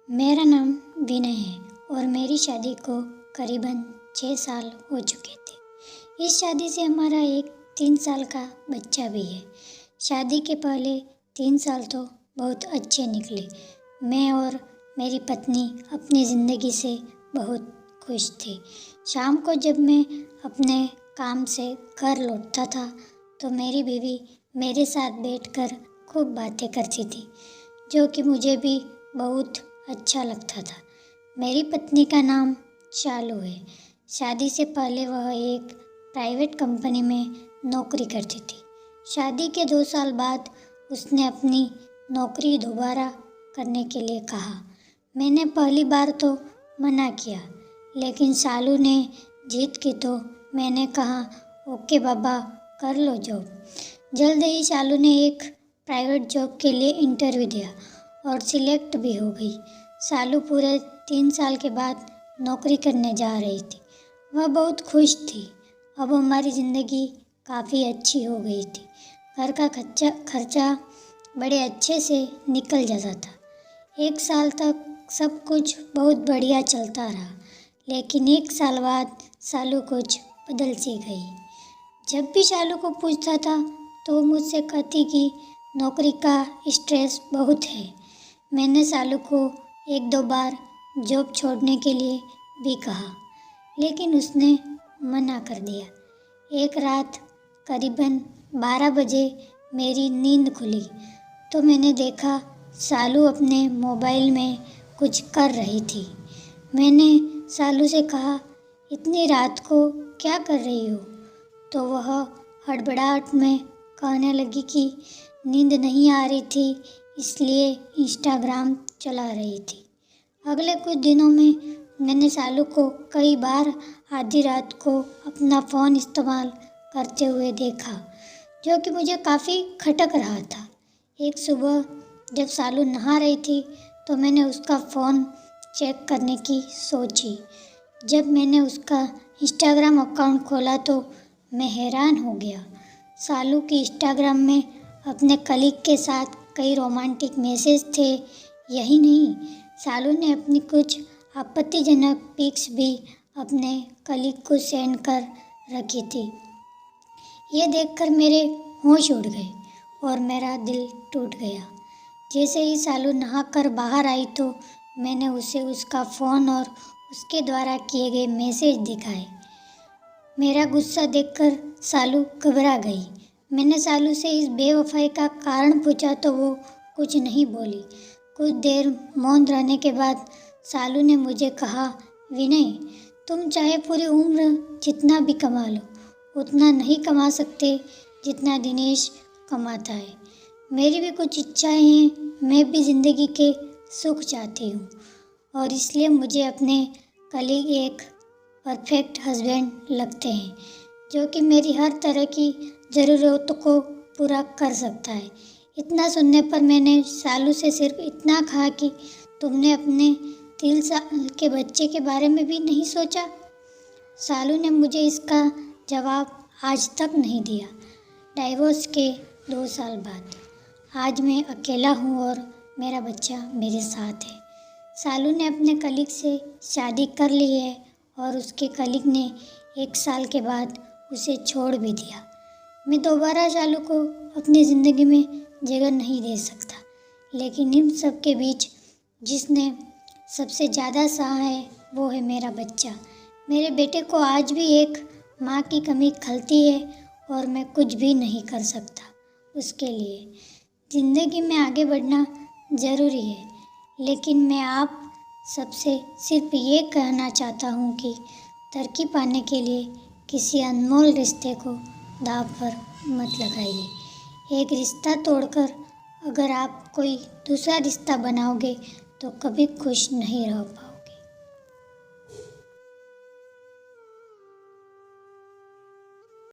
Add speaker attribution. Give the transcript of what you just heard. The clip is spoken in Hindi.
Speaker 1: मेरा नाम विनय है और मेरी शादी को करीबन 6 साल हो चुके थे। इस शादी से हमारा एक 3 साल का बच्चा भी है। शादी के पहले 3 साल तो बहुत अच्छे निकले। मैं और मेरी पत्नी अपनी ज़िंदगी से बहुत खुश थे। शाम को जब मैं अपने काम से घर लौटता था तो मेरी बीवी मेरे साथ बैठकर खूब बातें करती थी, जो कि मुझे भी बहुत अच्छा लगता था। मेरी पत्नी का नाम शालू है। शादी से पहले वह एक प्राइवेट कंपनी में नौकरी करती थी। शादी के 2 साल बाद उसने अपनी नौकरी दोबारा करने के लिए कहा। मैंने पहली बार तो मना किया, लेकिन शालू ने जिद की तो मैंने कहा, ओके बाबा, कर लो जॉब। जल्द ही शालू ने एक प्राइवेट जॉब के लिए इंटरव्यू दिया और सिलेक्ट भी हो गई। शालू पूरे 3 साल के बाद नौकरी करने जा रही थी। वह बहुत खुश थी। अब हमारी ज़िंदगी काफ़ी अच्छी हो गई थी। घर का खर्चा बड़े अच्छे से निकल जाता था। 1 साल तक सब कुछ बहुत बढ़िया चलता रहा, लेकिन 1 साल बाद शालू कुछ बदल सी गई। जब भी शालू को पूछता था तो वो मुझसे कहती कि नौकरी का स्ट्रेस बहुत है। मैंने शालू को 1-2 बार जॉब छोड़ने के लिए भी कहा, लेकिन उसने मना कर दिया। एक रात करीबन 12 बजे मेरी नींद खुली तो मैंने देखा शालू अपने मोबाइल में कुछ कर रही थी। मैंने शालू से कहा, इतनी रात को क्या कर रही हो? तो वह हड़बड़ाहट में कहने लगी कि नींद नहीं आ रही थी, इसलिए इंस्टाग्राम चला रही थी। अगले कुछ दिनों में मैंने शालू को कई बार आधी रात को अपना फ़ोन इस्तेमाल करते हुए देखा, जो कि मुझे काफ़ी खटक रहा था। एक सुबह जब शालू नहा रही थी तो मैंने उसका फ़ोन चेक करने की सोची। जब मैंने उसका इंस्टाग्राम अकाउंट खोला तो मैं हैरान हो गया। शालू की इंस्टाग्राम में अपने कलीग के साथ कई रोमांटिक मैसेज थे। यही नहीं, शालू ने अपनी कुछ आपत्तिजनक पिक्स भी अपने कलीग को सेंड कर रखी थी। ये देखकर मेरे होश उड़ गए और मेरा दिल टूट गया। जैसे ही शालू नहाकर बाहर आई तो मैंने उसे उसका फ़ोन और उसके द्वारा किए गए मैसेज दिखाए। मेरा गुस्सा देखकर शालू घबरा गई। मैंने शालू से इस बेवफाई का कारण पूछा तो वो कुछ नहीं बोली। कुछ देर मौन रहने के बाद शालू ने मुझे कहा, विनय, तुम चाहे पूरी उम्र जितना भी कमा लो, उतना नहीं कमा सकते जितना दिनेश कमाता है। मेरी भी कुछ इच्छाएं हैं। मैं भी ज़िंदगी के सुख चाहती हूँ और इसलिए मुझे अपने कलीग एक परफेक्ट हस्बैंड लगते हैं, जो कि मेरी हर तरह की ज़रूरतों को पूरा कर सकता है। इतना सुनने पर मैंने शालू से सिर्फ इतना कहा कि तुमने अपने 3 साल के बच्चे के बारे में भी नहीं सोचा? शालू ने मुझे इसका जवाब आज तक नहीं दिया। डाइवोर्स के 2 साल बाद आज मैं अकेला हूँ और मेरा बच्चा मेरे साथ है। शालू ने अपने कलीग से शादी कर ली है और उसके कलीग ने 1 साल के बाद उसे छोड़ भी दिया। मैं दोबारा शालू को अपनी ज़िंदगी में जगह नहीं दे सकता, लेकिन इन सब के बीच जिसने सबसे ज़्यादा सहा है वो है मेरा बच्चा। मेरे बेटे को आज भी एक माँ की कमी खलती है और मैं कुछ भी नहीं कर सकता उसके लिए। ज़िंदगी में आगे बढ़ना ज़रूरी है, लेकिन मैं आप सबसे सिर्फ ये कहना चाहता हूँ कि तरक्की पाने के लिए किसी अनमोल रिश्ते को दांव पर मत लगाइए। एक रिश्ता तोड़कर अगर आप कोई दूसरा रिश्ता बनाओगे तो कभी खुश नहीं रह पाओगे।